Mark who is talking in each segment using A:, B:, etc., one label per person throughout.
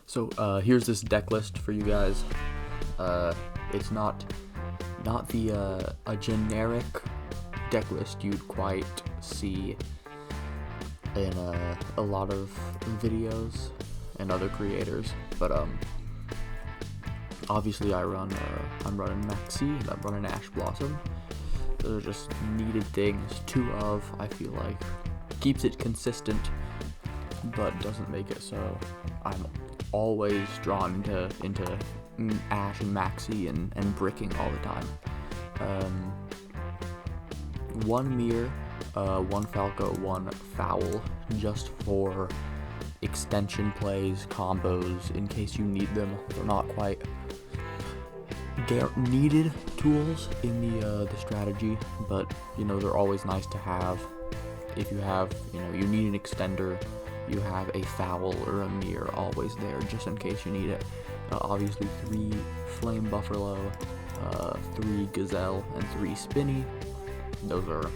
A: So here's this deck list for you guys. It's not the a generic deck list you'd quite see in a lot of videos and other creators, but obviously I'm running Maxi and I'm running Ash Blossom. Those are just needed things I feel like keeps it consistent, but doesn't make it so I'm always drawn into Ash and Maxi and bricking all the time. One Mirror, one Falco, one Foul, just for extension plays, combos, in case you need them. They're not quite needed tools in the strategy, but they're always nice to have. If you have, you need an extender, you have a Foul or a Mirror always there just in case you need it. Obviously 3 Flame Buffalo, 3 Gazelle, and 3 Spinny. Those are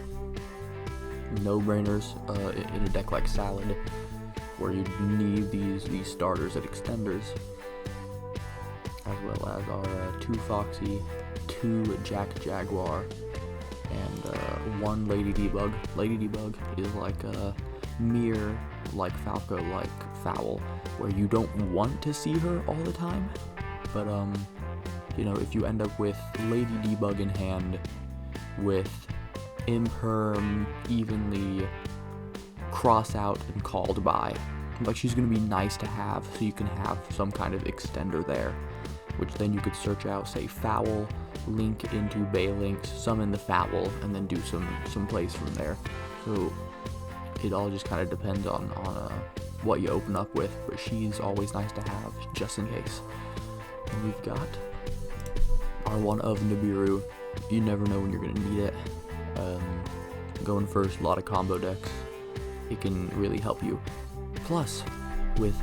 A: no-brainers in a deck like Salad, where you need these starters and extenders, as well as our 2 Foxy, 2 Jack Jaguar, and 1 Lady Debug. Lady Debug is like a Mirror, like Falco, like Foul, where you don't want to see her all the time, but if you end up with Lady Debug in hand with Imperm evenly cross out and called by, like, she's gonna be nice to have, so you can have some kind of extender there, which then you could search out, say, Foul, link into Balinks, summon the Foul, and then do some plays from there. So it all just kind of depends on what you open up with, but she's always nice to have just in case. And we've got our one of Nibiru. You never know when you're gonna need it. Going first, a lot of combo decks. It can really help you. Plus, with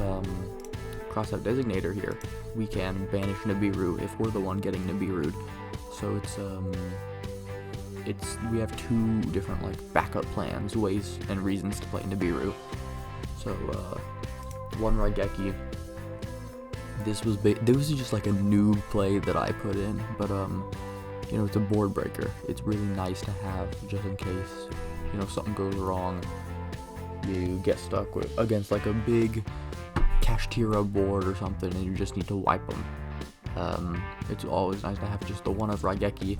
A: Crossout Designator here, we can banish Nibiru if we're the one getting Nibiru'd. So we have 2 different backup plans, ways and reasons to play Nibiru. So 1 Raigeki. This was just like a noob play that I put in, but it's a board breaker. It's really nice to have just in case something goes wrong. You get stuck against like a big Kashtira board or something, and you just need to wipe them. It's always nice to have just the 1 of Raigeki.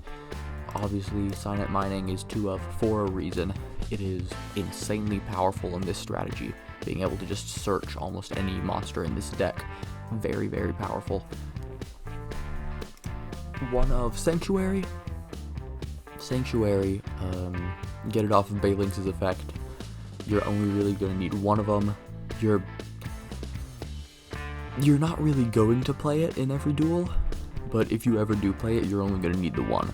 A: Obviously, Signet Mining is 2 of for a reason. It is insanely powerful in this strategy, being able to just search almost any monster in this deck. Very, very powerful. 1 of Sanctuary. Get it off of Balinks' effect. You're only really going to need 1 of them. You're not really going to play it in every duel, but if you ever do play it, you're only going to need the 1.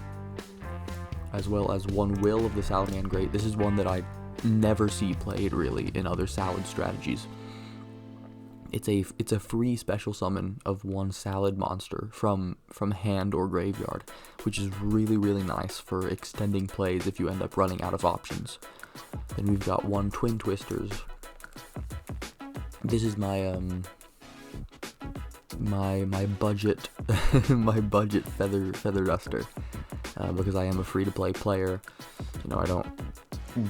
A: As well as 1 Will of the Salamangreat. This is one that I never see played really in other Salad strategies. It's a free special summon of 1 Salad monster from hand or graveyard, which is really, really nice for extending plays if you end up running out of options. Then we've got 1 Twin Twisters. This is my my budget my budget feather duster, because I am a free to play player. I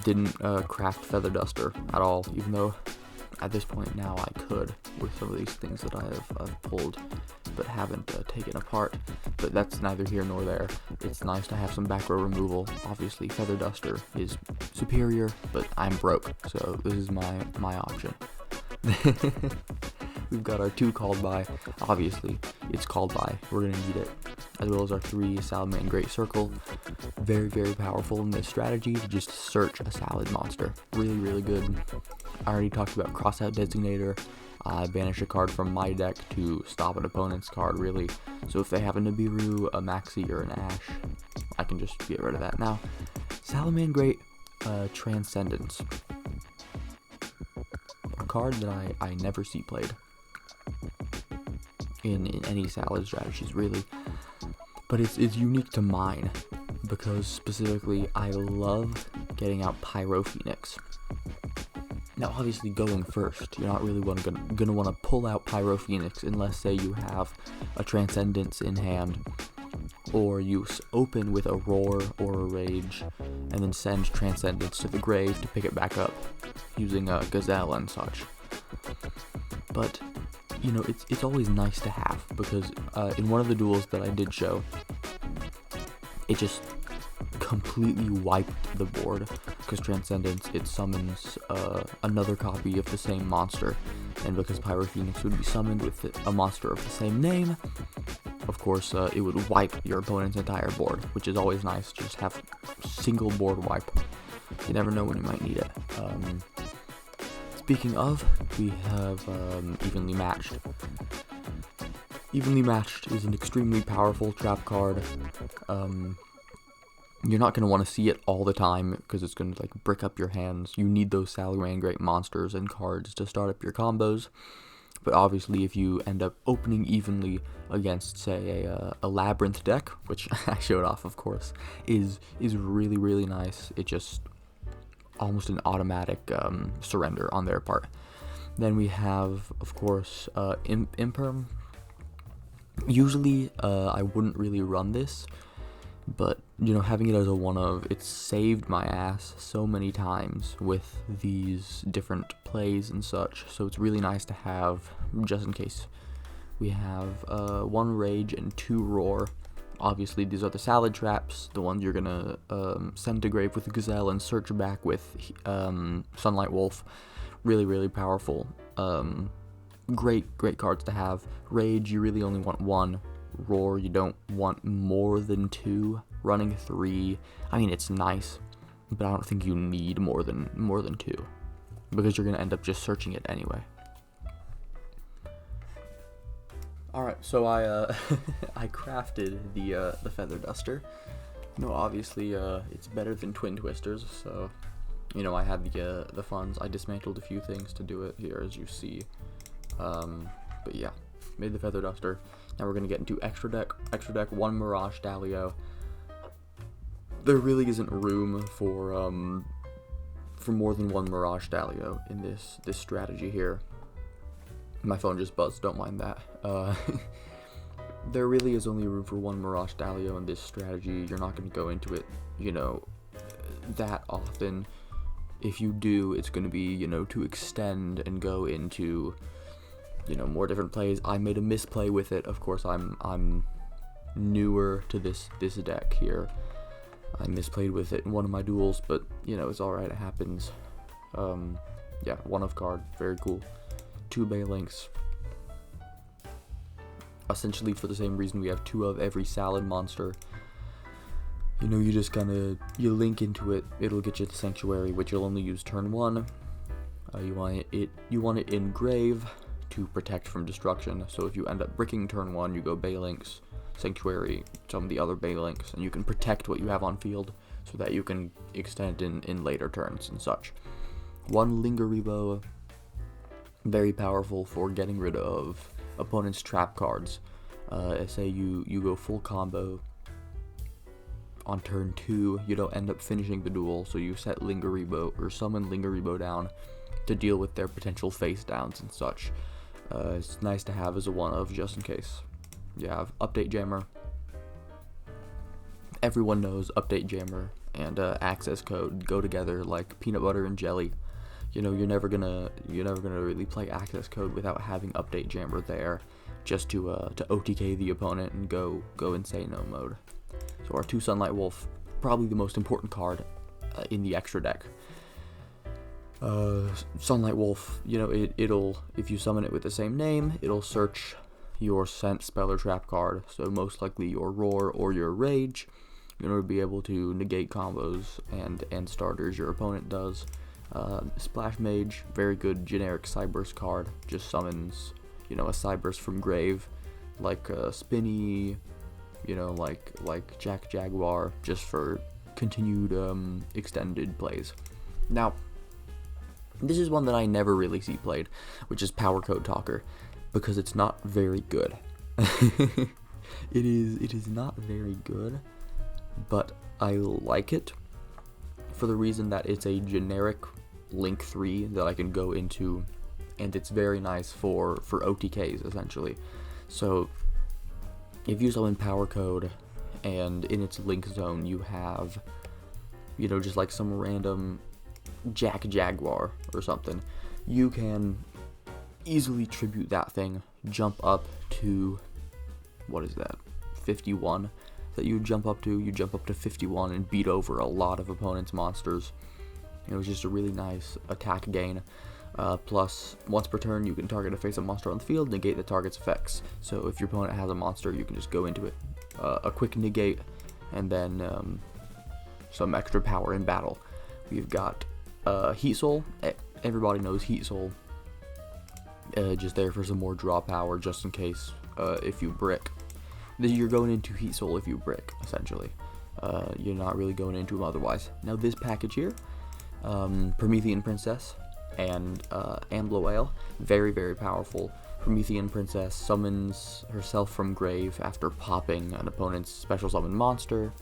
A: didn't craft feather duster at all, even though at this point now I could with some of these things that I've pulled but haven't taken apart, but that's neither here nor there. It's nice to have some back row removal. Obviously feather duster is superior, but I'm broke, so this is my option. We've got our 2 called by. Obviously it's called by, we're gonna need it, as well as our 3 Salamangreat Circle. Very, very powerful in this strategy to just search a Salad monster. Really, really good. I already talked about Crossout Designator. I banish a card from my deck to stop an opponent's card, really. So if they have a Nibiru, a Maxi, or an Ash, I can just get rid of that. Now, Salamangreat Transcendence. A card that I never see played in any Salad strategies, really. But it's unique to mine, because specifically I love getting out Pyro Phoenix. Now, obviously, going first, you're not really gonna want to pull out Pyro Phoenix unless, say, you have a Transcendence in hand, or you open with a Roar or a Rage, and then send Transcendence to the grave to pick it back up, using a Gazelle and such. But, you know, it's always nice to have, because in one of the duels that I did show, it just completely wiped the board, because Transcendence, it summons another copy of the same monster, and because Pyro Phoenix would be summoned with a monster of the same name, of course, it would wipe your opponent's entire board, which is always nice. Just have single board wipe. You never know when you might need it. Speaking of, we have Evenly Matched. Evenly Matched is an extremely powerful trap card. You're not going to want to see it all the time, because it's going to like brick up your hands. You need those Salamangreat monsters and cards to start up your combos. But obviously, if you end up opening evenly against, say, a Labyrinth deck, which I showed off, of course, is really, really nice. It just almost an automatic surrender on their part. Then we have, of course, Imperm. Usually, I wouldn't really run this, but, you know, having it as a one-of, it's saved my ass so many times with these different plays and such, so it's really nice to have, just in case. We have 1 Rage and 2 Roar. Obviously, these are the salad traps, the ones you're gonna send to grave with Gazelle and search back with Sunlight Wolf. Really, really powerful. Great cards to have. Rage, you really only want 1. Roar, you don't want more than 2. Running 3, I mean, it's nice, but I don't think you need more than 2, because you're gonna end up just searching it anyway. Alright, so I I crafted the Feather Duster. You know, obviously it's better than Twin Twisters, so, you know, I had the funds. I dismantled a few things to do it here, as you see. But yeah, made the Feather Duster. Now we're gonna get into extra deck. Extra deck, 1 Mirage Dalio. There really isn't room for more than 1 Mirage Dalio in this strategy here. My phone just buzzed, don't mind that. There really is only room for 1 Mirage Dalio in this strategy. You're not going to go into it, you know, that often. If you do, it's going to be, you know, to extend and go into, you know, more different plays. I made a misplay with it. Of course, I'm newer to this deck here. I misplayed with it in one of my duels, but, you know, it's alright, it happens. Yeah, 1 of card, very cool. 2 Balinks. Essentially, for the same reason we have 2 of every salad monster. You know, you just you link into it, it'll get you the Sanctuary, which you'll only use turn 1. You want it in grave to protect from destruction, so if you end up bricking turn 1, you go Balinks, Sanctuary, some of the other Balinks, and you can protect what you have on field, so that you can extend in later turns and such. 1 Lingeribo, very powerful for getting rid of opponent's trap cards. Say you go full combo on turn 2, you don't end up finishing the duel, so you set Lingeribo or summon Lingeribo down to deal with their potential face downs and such. It's nice to have as a one-of just in case. You have Update Jammer. Everyone knows Update Jammer and access code go together like peanut butter and jelly. You know, you're never gonna really play access code without having Update Jammer there, just to OTK the opponent and go insane-o mode. So our 2 Sunlight Wolf, probably the most important card in the extra deck. Sunlight Wolf, you know, it'll if you summon it with the same name, it'll search your sent spell or trap card, so most likely your Roar or your Rage, in order to be able to negate combos and starters your opponent does. Splash Mage, very good generic Cyburst card, just summons, you know, a Cyburst from grave, like Spinny, you know, like Jaguar, just for continued extended plays. Now, this is one that I never really see played, which is Power Code Talker, because it's not very good. It is not very good, but I like it for the reason that it's a generic Link 3 that I can go into, and it's very nice for OTKs, essentially. So if you summon Power Code, and in its Link Zone you have, you know, just like some random Jaguar or something, you can easily tribute that thing, jump up to, what is that, 51 that you jump up to. You jump up to 51 and beat over a lot of opponents' monsters. It was just a really nice attack gain. Plus, once per turn, you can target a face-up monster on the field, negate the target's effects. So if your opponent has a monster, you can just go into it, a quick negate, and then some extra power in battle. We've got Heat Soul. Everybody knows Heat Soul. Just there for some more draw power, just in case if you brick. You're going into Heat Soul if you brick, essentially. You're not really going into them otherwise. Now this package here, Promethean Princess and Ambloale, very, very powerful. Promethean Princess summons herself from grave after popping an opponent's special summon monster.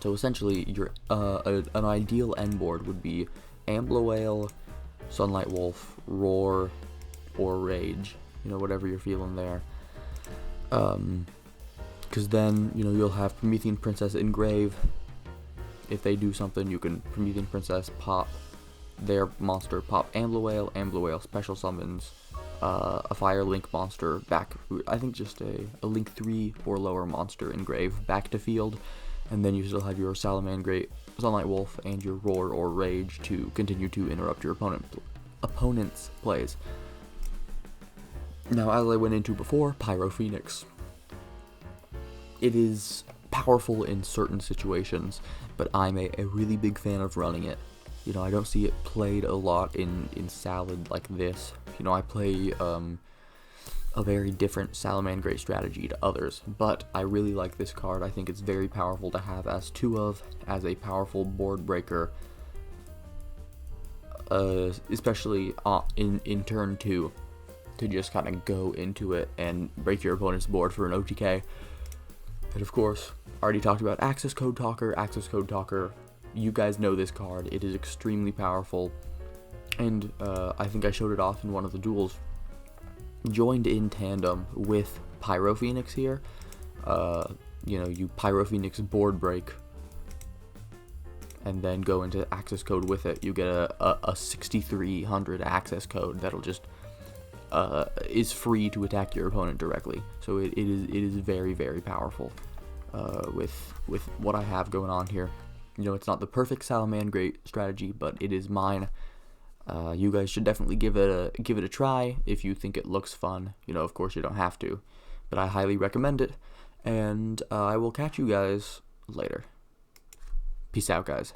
A: So essentially, your an ideal end board would be Ambloale, Sunlight Wolf, Roar, or Rage. You know, whatever you're feeling there. Because then, you know, you'll have Promethean Princess in grave. If they do something, you can Promethean Princess pop their monster, pop Ambloale special summons a Fire Link monster back, I think just a Link 3 or lower monster in grave back to field, and then you still have your Salamangreat, Sunlight Wolf, and your Roar or Rage to continue to interrupt your opponent's plays. Now, as I went into before, Pyro Phoenix. It is powerful in certain situations, but I'm a really big fan of running it. You know, I don't see it played a lot in Salad like this. You know, I play a very different Salamangreat strategy to others, but I really like this card. I think it's very powerful to have as 2 of, as a powerful board breaker, especially in turn 2, to just kind of go into it and break your opponent's board for an OTK. And of course, I already talked about Access Code Talker. Access Code Talker, you guys know this card. It is extremely powerful, and I think I showed it off in one of the duels. Joined in tandem with Pyro Phoenix here. You know, you Pyro Phoenix board break, and then go into access code with it. You get a 6300 access code that'll just is free to attack your opponent directly. So it is very, very powerful with what I have going on here. You know, it's not the perfect Salamangreat strategy, but it is mine. You guys should definitely give it a try if you think it looks fun. You know, of course you don't have to, but I highly recommend it. And I will catch you guys later. Peace out, guys.